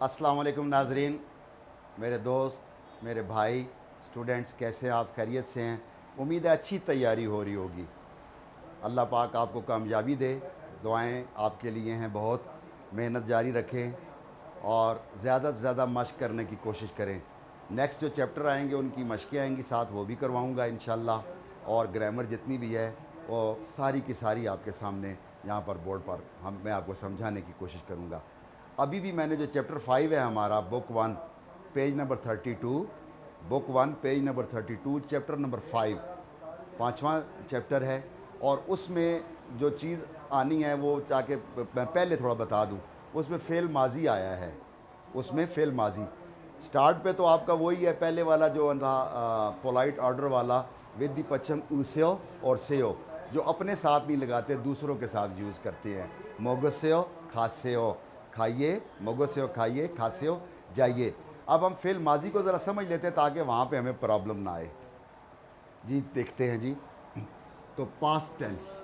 अस्सलाम वालेकुम नाजरीन, मेरे दोस्त, मेरे भाई, स्टूडेंट्स, कैसे हैं आप? खैरियत से हैं? उम्मीद है अच्छी तैयारी हो रही होगी। अल्लाह पाक आपको कामयाबी दे। दुआएं आपके लिए हैं बहुत। मेहनत जारी रखें और ज़्यादा से ज़्यादा मश्क करने की कोशिश करें। नेक्स्ट जो चैप्टर आएंगे उनकी मश्कें आएंगी, साथ वो भी करवाऊँगा इंशाल्लाह। और ग्रामर जितनी भी है वो सारी की सारी आपके सामने यहाँ पर बोर्ड पर मैं आपको समझाने की कोशिश करूँगा। अभी भी मैंने जो चैप्टर 5 है हमारा, book 1 page number 32, book 1 page number 32, chapter number 5, पाँचवा चैप्टर है। और उसमें जो चीज़ आनी है वो जाके मैं पहले थोड़ा बता दूं। उसमें फ़ेल माजी आया है, उसमें फ़ेल माजी स्टार्ट पे तो आपका वही है, पहले वाला जो था पोलाइट ऑर्डर वाला, विद दी पश्चिम उसेओ और सेओ, जो अपने साथ नहीं लगाते दूसरों के साथ यूज़ करते हैं। मोगसेओ खासेओ, खाइए, मोगसेओ खाइए, खासेओ जाइए। अब हम फ़ेल माजी को ज़रा समझ लेते हैं ताकि वहाँ पे हमें प्रॉब्लम ना आए। जी देखते हैं जी। तो पास्ट टेंस,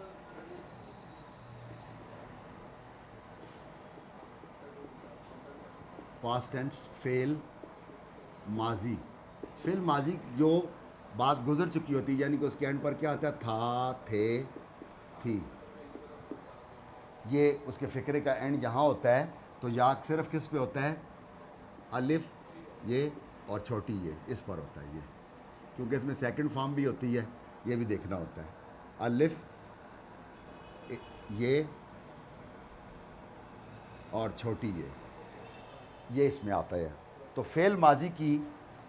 पास्ट टेंस फेल माजी। फेल माजी जो बात गुजर चुकी होती है, यानी कि उसके एंड पर क्या आता है? था, थे, थी। ये उसके फ़िक्रे का एंड यहाँ होता है। तो याद सिर्फ किस पे होता है? अलिफ ये और छोटी ये, इस पर होता है ये, क्योंकि इसमें सेकंड फॉर्म भी होती है, ये भी देखना होता है। अलिफ ये और छोटी ये इसमें आता है। तो फेल माजी की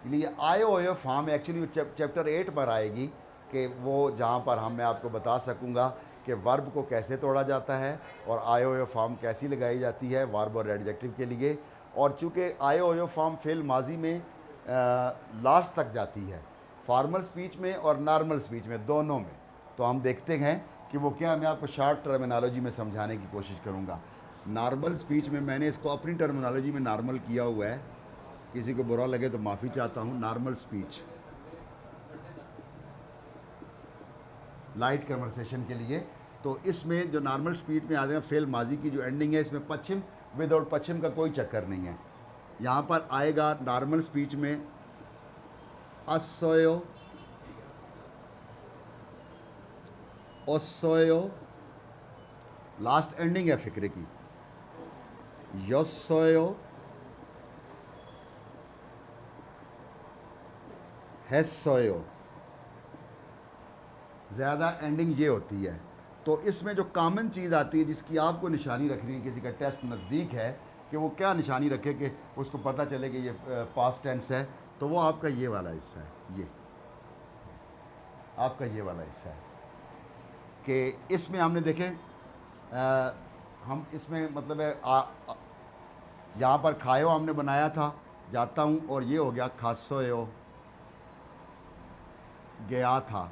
लिए आए हुए फॉर्म एक्चुअली चैप्टर 8 पर आएगी, कि वो जहाँ पर मैं आपको बता सकूँगा कि वर्ब को कैसे तोड़ा जाता है और आए हुए फॉर्म कैसी लगाई जाती है वर्ब और एडजेक्टिव के लिए। और चूँकि आए हुए फॉर्म फेल माजी में लास्ट तक जाती है, फॉर्मल स्पीच में और नॉर्मल स्पीच में, दोनों में। तो हम देखते हैं कि वो क्या, मैं आपको शॉर्ट टर्मिनोलॉजी में समझाने की कोशिश करूँगा। नॉर्मल स्पीच में मैंने इसको अपनी टर्मिनोलॉजी में नॉर्मल किया हुआ है, किसी को बुरा लगे तो माफ़ी चाहता हूँ। नॉर्मल स्पीच, लाइट कन्वर्सेशन के लिए। तो इसमें जो नॉर्मल स्पीच में आ जाए, फेल माजी की जो एंडिंग है, इसमें पश्चिम विदाउट पश्चिम का कोई चक्कर नहीं है। यहाँ पर आएगा नॉर्मल स्पीच में असोयो, ओसोयो, लास्ट एंडिंग है फिक्रे की, योसोयो, हेसोयो, ज़्यादा एंडिंग ये होती है। तो इसमें जो कॉमन चीज़ आती है जिसकी आपको निशानी रखनी है, किसी का टेस्ट नज़दीक है, कि वो क्या निशानी रखे कि उसको पता चले कि ये पास्ट टेंस है, तो वो आपका ये वाला हिस्सा है। ये आपका ये वाला हिस्सा है कि इसमें हमने देखें, हम इसमें मतलब है यहाँ पर खायो हमने बनाया था, जाता हूँ, और ये हो गया खासोयो, गया था,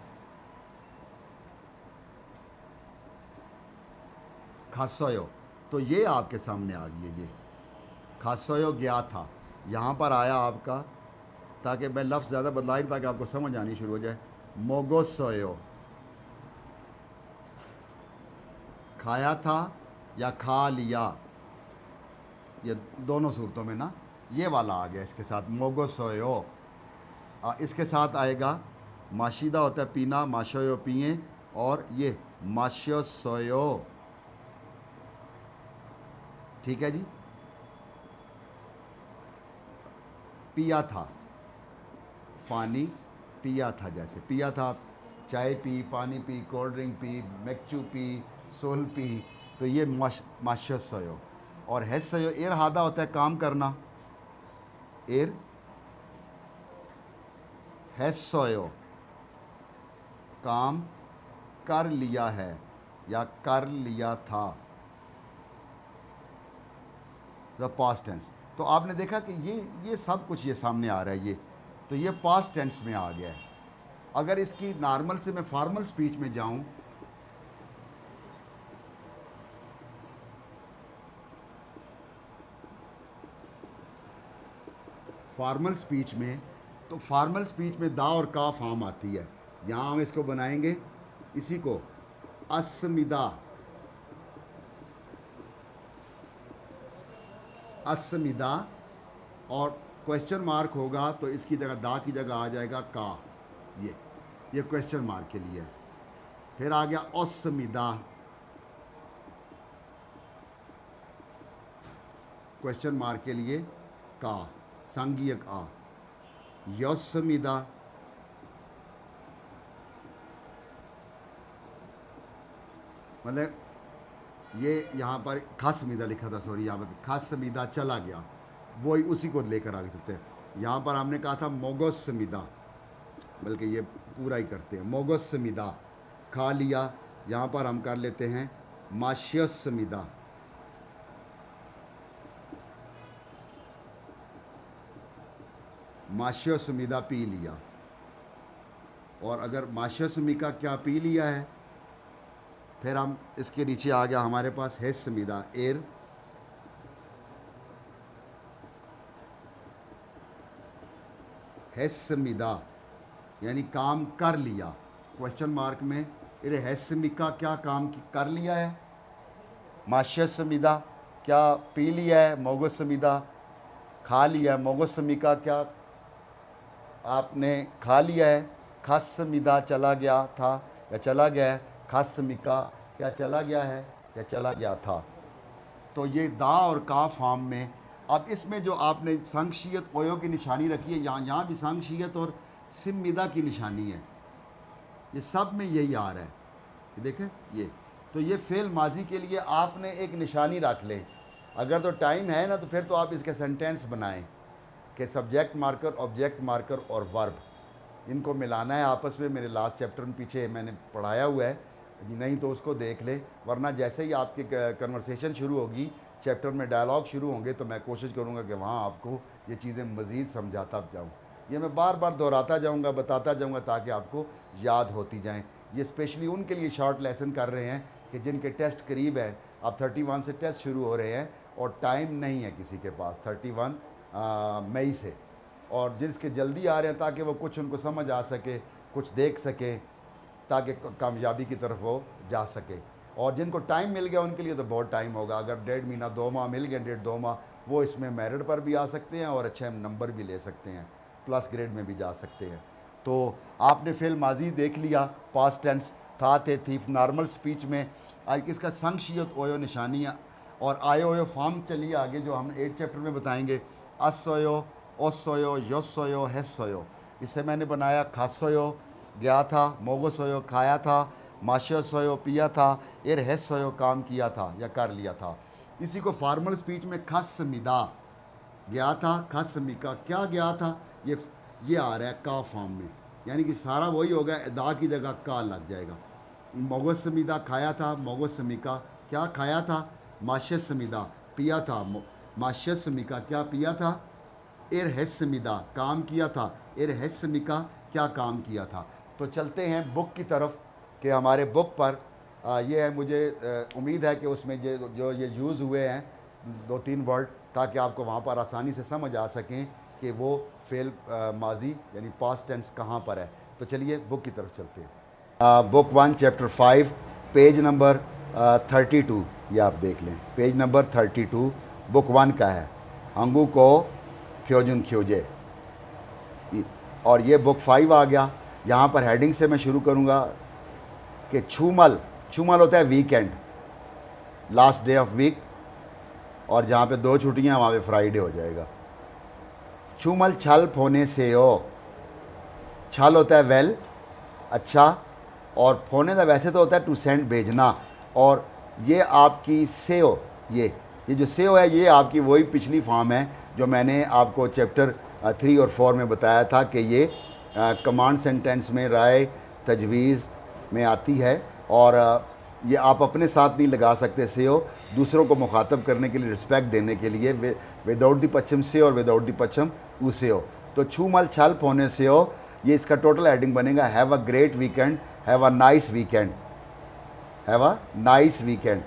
खासोयो। तो ये आपके सामने आ गई है, ये खासोयो गया था, यहाँ पर आया आपका, ताकि मैं लफ्ज़ ज़्यादा बदलाई ताकि आपको समझ आनी शुरू हो जाए। मोगोसोयो, खाया था या खा लिया, ये दोनों सूरतों में ना ये वाला आ गया इसके साथ, मोगोसोयो। इसके साथ आएगा माशीदा होता है पीना, माशोयो पिए, और ये माशो सोयो। ठीक है जी। पिया था, पानी पिया था, जैसे पिया था, चाय पी, पानी पी, कोल्ड ड्रिंक पी, मैक्चू पी, सोल पी। तो ये माशो सोयो। और हेसयो एर हादा होता है काम करना, एर हेसोयो, काम कर लिया है या कर लिया था, द पास्ट टेंस। तो आपने देखा कि ये सब कुछ ये सामने आ रहा है, ये तो ये पास्ट टेंस में आ गया है। अगर इसकी नॉर्मल से मैं फॉर्मल स्पीच में जाऊं, फॉर्मल स्पीच में, तो फॉर्मल स्पीच में दा और का फॉर्म आती है। यहाँ हम इसको बनाएंगे, इसी को अस्मिदा, अस्मिदा और क्वेश्चन मार्क होगा तो इसकी जगह दा की जगह आ जाएगा का। ये क्वेश्चन मार्क के लिए है। फिर आ गया अस्मिदा, क्वेश्चन मार्क के लिए का, सांघिक आ। यस्मिदा, मतलब ये यहाँ पर खसमिदा लिखा था, सॉरी, यहाँ पर खसमिदा चला गया, वही उसी को लेकर आगे चलते हैं। यहाँ पर हमने कहा था मोगोसमिदा, बल्कि ये पूरा ही करते हैं। मोगोसमिदा खा लिया, यहाँ पर हम कर लेते हैं माश्यसमिदा। माश्यसमिदा पी लिया, और अगर माश्यसमिका क्या पी लिया है, फिर हम इसके नीचे आ गया हमारे पास हेस्मिदा, एर हेस्मिदा यानी काम कर लिया। क्वेश्चन मार्क में एर हेस्मिका क्या काम कर लिया है, माश्यसमिदा क्या पी लिया है, मोगोसमिदा खा लिया है, मोगोसमिका क्या आपने खा लिया है, खसमिदा चला गया था या चला गया है, खसमिका क्या चला गया है या चला गया था। तो ये दा और का फॉर्म में। अब इसमें जो आपने संक्षियत ओयो की निशानी रखी है, यहाँ भी संक्षियत और सिमिदा की निशानी है, ये सब में यही आ रहा है, ये देखें ये। तो ये फेल माजी के लिए आपने एक निशानी रख लें, अगर तो टाइम है ना तो फिर तो आप इसके सेंटेंस बनाएं कि सब्जेक्ट मार्कर, ऑब्जेक्ट मार्कर और वर्ब इनको मिलाना है आपस में। मेरे लास्ट चैप्टर में पीछे मैंने पढ़ाया हुआ है, नहीं तो उसको देख ले, वरना जैसे ही आपकी कन्वर्सेशन शुरू होगी, चैप्टर में डायलॉग शुरू होंगे, तो मैं कोशिश करूँगा कि वहाँ आपको ये चीज़ें मज़ीद समझाता जाऊँ। ये मैं बार बार दोहराता जाऊँगा, बताता जाऊँगा, ताकि आपको याद होती जाएँ। ये स्पेशली उनके लिए शॉर्ट लेसन कर रहे हैं कि जिनके टेस्ट करीब है। अब 31 से टेस्ट शुरू हो रहे हैं और टाइम नहीं है किसी के पास 31 मई से, और जिसके जल्दी आ रहे हैं ताकि वो कुछ उनको समझ आ सके, कुछ देख सकें, ताकि कामयाबी की तरफ वो जा सके। और जिनको टाइम मिल गया उनके लिए तो बहुत टाइम होगा। अगर 1.5 महीना 2 माह मिल गए, 1.5-2 माह, वो इसमें मेरिट पर भी आ सकते हैं और अच्छे नंबर भी ले सकते हैं, प्लस ग्रेड में भी जा सकते हैं। तो आपने फेल माजी देख लिया, पास्ट टेंस था, थे, थी। नॉर्मल स्पीच में इसका संक्षिप्त ओयो निशानियाँ और आयो ओयो फॉर्म चलिए आगे, जो हम 8 चैप्टर में बताएंगे। असोयो, ओसोयो, योसोयो, हेसोयो। इससे मैंने बनाया खासोयो गया था, मोगोसोयो खाया था, माशोसोयो पिया था, एर हेसोयो काम किया था या कर लिया था। इसी को फॉर्मल स्पीच में खसमिदा गया था, खसमिका क्या गया था, ये आ रहा है का फॉर्म में, यानी कि सारा वही होगा, दा की जगह का लग जाएगा। मोगोसमिदा खाया था, मोगोसमिका क्या खाया था, माशसमिदा पिया था, माशसमिका क्या पिया था, एर हेस्मिदा काम किया था, एर हेस्मिका क्या काम किया था। तो चलते हैं बुक की तरफ कि हमारे बुक पर ये है। मुझे उम्मीद है कि उसमें जो ये यूज़ हुए हैं 2-3 वर्ड, ताकि आपको वहाँ पर आसानी से समझ आ सकें कि वो फेल माजी यानी पास्ट टेंस कहाँ पर है। तो चलिए बुक की तरफ चलते हैं। बुक 1 चैप्टर 5 पेज नंबर 32, ये आप देख लें, पेज नंबर 32 बुक 1 का है। अंगू को फ्योजुन ख्योजे, और ये बुक 5 आ गया। यहाँ पर हेडिंग से मैं शुरू करूँगा कि छूमल, छूमल होता है weekend, last day of week, और जहाँ पे 2 छुट्टियाँ वहाँ पे फ्राइडे हो जाएगा। छूमल छल फोने से हो, छल होता है वेल, अच्छा, और फोने का वैसे तो होता है टू सेंड, भेजना, और ये आपकी सेओ, ये जो सेओ है ये आपकी वही पिछली फॉर्म है जो मैंने आपको चैप्टर 3 और 4 में बताया था कि ये कमांड सेंटेंस में, राय तजवीज़ में आती है, और ये आप अपने साथ नहीं लगा सकते। सेओ दूसरों को मुखातब करने के लिए, रिस्पेक्ट देने के लिए, विदाउट द पश्चिम से और विदाउट द पश्चिम उसे हो। तो छूमल छल फोने से हो, ये इसका टोटल हेडिंग बनेगा have a great weekend, have a nice weekend, have a nice weekend.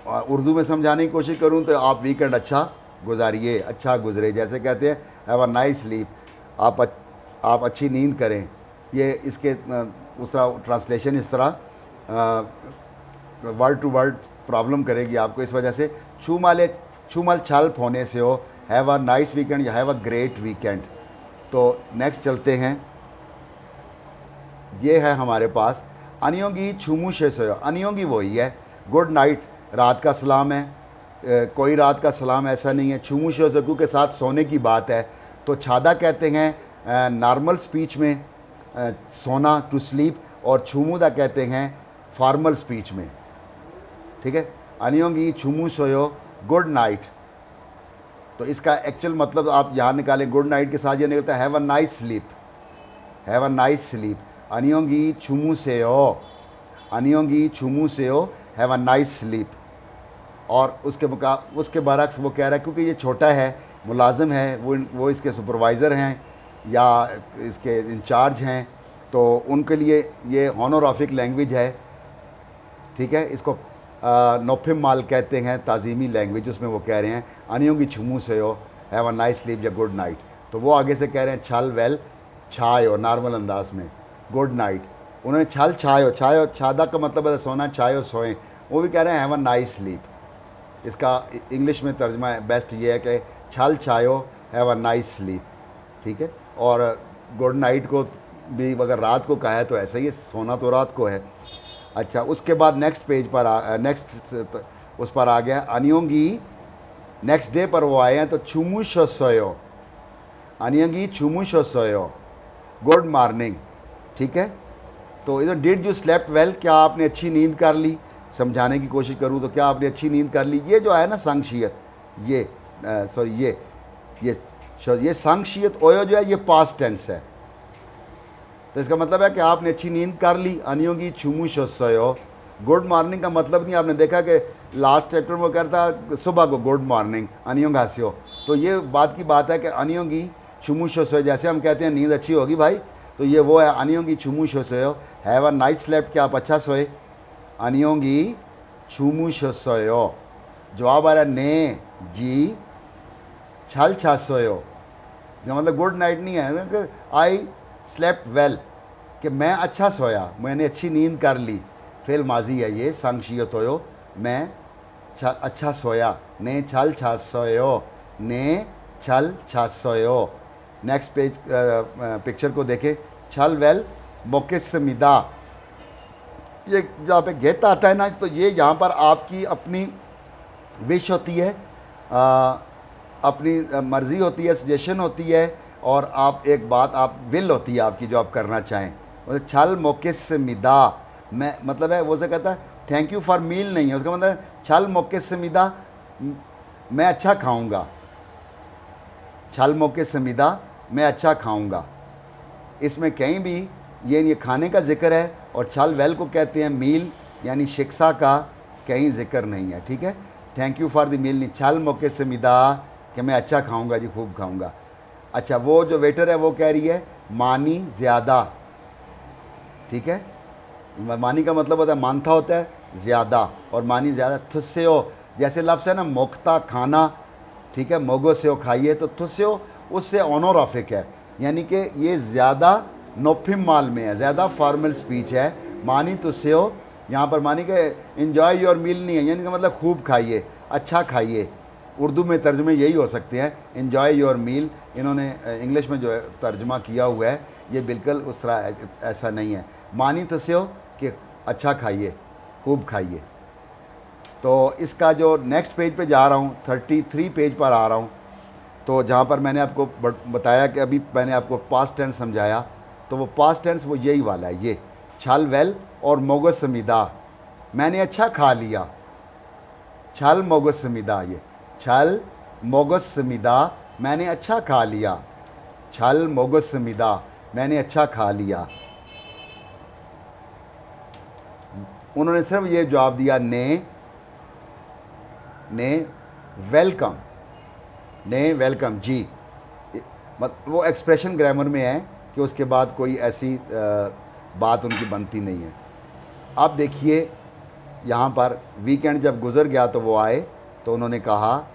और उर्दू में समझाने की कोशिश करूँ तो आप वीकेंड अच्छा गुजारिए, अच्छा गुजरे, जैसे कहते हैं हैव अ नाइस स्लीप, आप अच्छी नींद करें। ये इसके उस तरह ट्रांसलेशन इस तरह वर्ड टू वर्ड प्रॉब्लम करेगी आपको, इस वजह से छूमल छल फोने से हो, हैव अ नाइस वीकेंड या हैव अ ग्रेट वीकेंड। तो नेक्स्ट चलते हैं, ये है हमारे पास अनियोंगी छुमू शेसोयो। अनियोंगी वही है, गुड नाइट, रात का सलाम है। कोई रात का सलाम ऐसा नहीं है। छुमू शेसोयो के साथ सोने की बात है तो छादा कहते हैं नॉर्मल स्पीच में सोना, टू स्लीप, और छुमुदा कहते हैं फॉर्मल स्पीच में। ठीक है, अनियोंगी छुमू सोयो गुड नाइट। तो इसका एक्चुअल मतलब आप यहाँ निकालें, गुड नाइट के साथ ये निकलता है have a nice sleep, have a nice sleep. अनियोंगी छुमू सेयो, अनियोंगी छुमू सेयो हैव अ नाइस स्लीप। और उसके बरक्स वो कह रहा है क्योंकि ये छोटा है, मुलाजिम है, वो इसके सुपरवाइज़र हैं या इसके इंचार्ज हैं, तो उनके लिए ये हॉनोराफिक लैंग्वेज है। ठीक है, इसको नोफिम माल कहते हैं, ताज़ीमी लैंग्वेज। उसमें वो कह रहे हैं अनियोंगी छुमू सेयो हैव अ नाइस स्लीप या गुड नाइट। तो वो आगे से कह रहे हैं छल वेल छायो, नॉर्मल अंदाज में गुड नाइट। उन्होंने छल छायो, छायो छादा का मतलब है सोना, छायो सोएं, वो भी कह रहे हैं हैव अ नाइस स्लीप। इसका इंग्लिश में तर्जमा बेस्ट ये है कि छल छायो हैव अ नाइस स्लीप। ठीक है, और गुड नाइट को भी अगर रात को कहा है तो ऐसा ही है, सोना तो रात को है। अच्छा, उसके बाद नेक्स्ट पेज पर नेक्स्ट उस पर आ गया अनियोंगी। नेक्स्ट डे पर वो आए हैं तो छुमू शोसोयो, अनियोंगी छुमू शोसोयो गुड मॉर्निंग। ठीक है, तो इधर डिड यू स्लेप्ट वेल, क्या आपने अच्छी नींद कर ली। समझाने की कोशिश करूँ तो क्या आपने अच्छी नींद कर ली। ये जो है ना संक्षियत, ये सॉरी ये संक्षियत ओयो जो है ये पास्ट टेंस है। तो इसका मतलब है कि आपने अच्छी नींद कर ली। अनियोंगी छुमू शोसोयो गुड मॉर्निंग का मतलब नहीं, आपने देखा कि लास्ट चैप्टर में कहता सुबह को गुड मॉर्निंग अनियोंग हास्यो। तो ये बात की बात है कि अनियोंगी छुमू शोसोयो, जैसे हम कहते हैं नींद अच्छी होगी भाई, तो ये वो है अनियोंगी छुमू शोसोयो हैव अ नाइट स्लेप्ट, क्या आप अच्छा सोए। अनियोंगी छुमू शोसोयो, जवाब आ रहा है ने जी छल छा सोयो, मतलब गुड नाइट नहीं है, आई स्लेप्ट वेल, कि मैं अच्छा सोया, मैंने अच्छी नींद कर ली। फेल माजी है ये, संक्षियत होयो, मैं अच्छा सोया, ने छल छा सोयो, ने छल छा सोयो। नेक्स्ट पेज पिक्चर को देखें, छल वेल मोकिस्मिदा, ये जहाँ पे गेट आता है ना, तो ये यहाँ पर आपकी अपनी विश होती है, अपनी मर्ज़ी होती है, सजेशन होती है, और आप एक बात आप विल होती है आपकी जो आप करना चाहें। मतलब छल मोकिस्मिदा मैं मतलब है वो से कहता है थैंक यू फॉर मील नहीं है, उसका मतलब है छल मोकिस्मिदा मैं अच्छा खाऊंगा, छल मोकिस्मिदा मैं अच्छा खाऊंगा। इसमें कहीं भी ये खाने का जिक्र है, और छल वेल को कहते हैं मील यानी शिक्षा का, कहीं जिक्र नहीं है। ठीक है, thank you for the meal नहीं, छल मोकिस्मिदा कि मैं अच्छा खाऊंगा जी, खूब खाऊंगा। अच्छा, वो जो वेटर है वो कह रही है मानी ज़्यादा। ठीक है, मानी का मतलब होता है मानता होता है ज़्यादा, और मानी ज़्यादा। थुस्सेओ जैसे लफ्ज़ है ना, मोख्ता खाना। ठीक है, मोगो से खाइए, तो थुस्सेओ उससे ऑनोराफिक है, यानी कि ये ज़्यादा नोफिम माल में है, ज़्यादा फॉर्मल स्पीच है। मानी तुस्सेओ यहाँ पर मानी के इन्जॉय योर मील नहीं है, यानी कि मतलब खूब खाइए, अच्छा खाइए। उर्दू में तर्जमे यही हो सकते हैं, इन्जॉय योर मील। इन्होंने इंग्लिश में जो है तर्जमा किया हुआ है, ये बिल्कुल उस तरह ऐसा नहीं है। मानी तुस्सेओ कि अच्छा खाइए, खूब खाइए। तो इसका जो नेक्स्ट पेज पे जा रहा हूँ, 33 पेज पर आ रहा हूँ, तो जहाँ पर मैंने आपको बताया कि अभी मैंने आपको पास्ट टेंस समझाया, तो वो पास्ट टेंस वो यही वाला है, ये छल वेल और मोगसमिदा, मैंने अच्छा खा लिया। छल मोगसमिदा, ये छल मोगसमिदा मैंने अच्छा खा लिया, छल मोगसमिदा मैंने अच्छा खा लिया। उन्होंने सिर्फ ये जवाब दिया ने वेलकम, ने वेलकम जी। वो एक्सप्रेशन ग्रामर में है कि उसके बाद कोई ऐसी बात उनकी बनती नहीं है। अब देखिए यहाँ पर वीकेंड जब गुज़र गया तो वो आए, तो उन्होंने कहा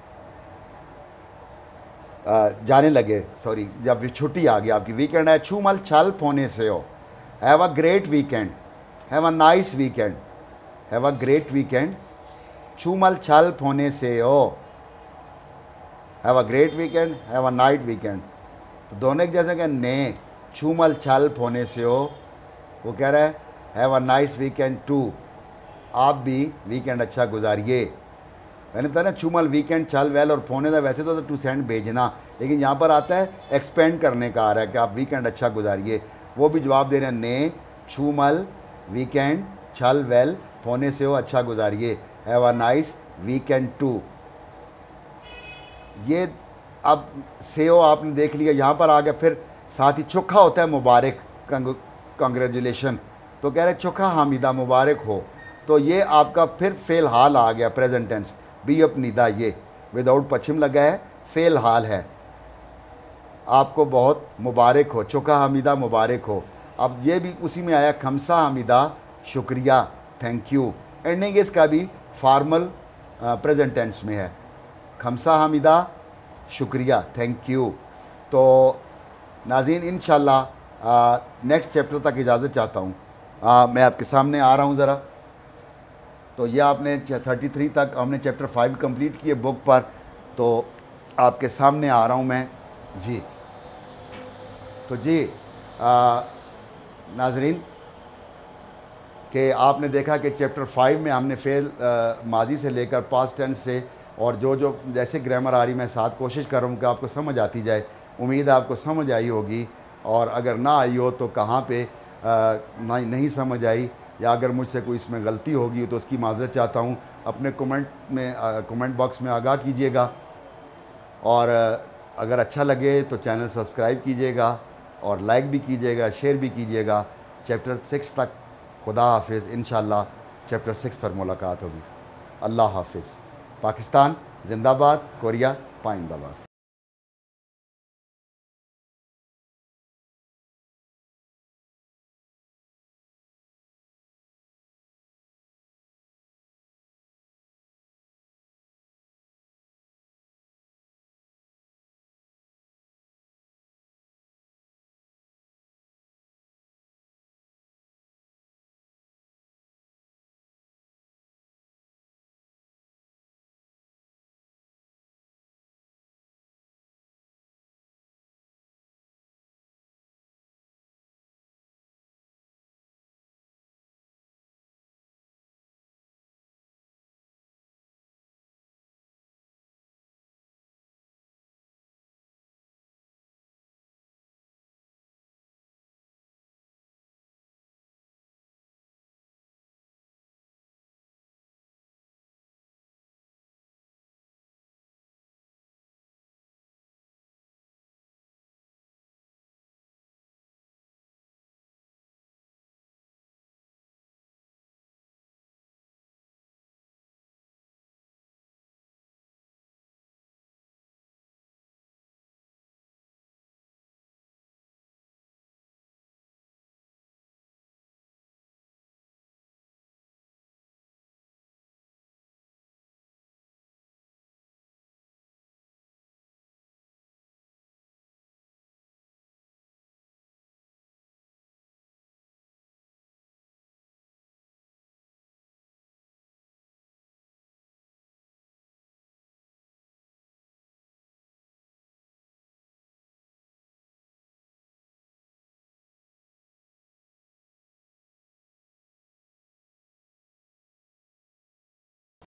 जाने लगे, सॉरी जब छुट्टी आ गई आपकी, वीकेंड है, छूमल छल फोने से हो, have a great weekend, have a nice weekend, have a great weekend, छूमल छल फोने से हो। Have a great weekend, have a night weekend. तो दोनों एक जैसे कि ने छूमल छल होने से हो, वो कह रहा है have a nice weekend too, आप भी वीकेंड अच्छा गुजारिए। मैंने बताया ना चूमल वीकेंड चल वेल और फोने था, वैसे तो टू सेंड भेजना, लेकिन यहाँ पर आता है एक्सपेंड करने का आ रहा है कि आप वीकेंड अच्छा गुजारिए। वो भी जवाब दे रहे हैं ने चूमल वीकेंड चल वेल फोने से हो अच्छा गुजारिए, have a nice weekend too. ये अब से हो आपने देख लिया, यहाँ पर आ गया फिर साथ ही चोखा होता है मुबारक, कंग्रेचुलेशन। तो कह रहे चोखा हामिदा मुबारक हो, तो ये आपका फिर फेल हाल आ गया, प्रेजेंट टेंस बी अपनीदा, ये विदाउट पश्चिम लगा है, फेल हाल है। आपको बहुत मुबारक हो, चोखा हामिदा मुबारक हो। अब ये भी उसी में आया खमसा हामिदा शुक्रिया, थैंक यू। एंडिंग इसका भी फार्मल प्रेजेंट टेंस में है, खमसा हामिदा शुक्रिया, थैंक यू। तो नाज़रीन इंशाल्लाह नेक्स्ट चैप्टर तक इजाज़त चाहता हूँ। मैं आपके सामने आ रहा हूँ ज़रा। तो ये आपने 33 तक हमने चैप्टर 5 कंप्लीट किए बुक पर, तो आपके सामने आ रहा हूँ मैं जी। तो जी नाजरीन कि आपने देखा कि चैप्टर 5 में हमने फेल माजी से लेकर पास्ट टेंस से और जो जो जैसे ग्रामर आ रही मैं साथ कोशिश कर रहा हूँ कि आपको समझ आती जाए। उम्मीद है आपको समझ आई होगी, और अगर ना आई हो तो कहाँ पे नहीं समझ आई, या अगर मुझसे कोई इसमें गलती होगी तो उसकी माज़रत चाहता हूँ। अपने कमेंट बॉक्स में आगाह कीजिएगा, और अगर अच्छा लगे तो चैनल सब्सक्राइब कीजिएगा और लाइक भी कीजिएगा, शेयर भी कीजिएगा। चैप्टर 6 तक खुदा हाफिज़, इंशाल्लाह चैप्टर 6 पर मुलाकात होगी। अल्लाह हाफिज़। पाकिस्तान जिंदाबाद, कोरिया पाइंदाबाद।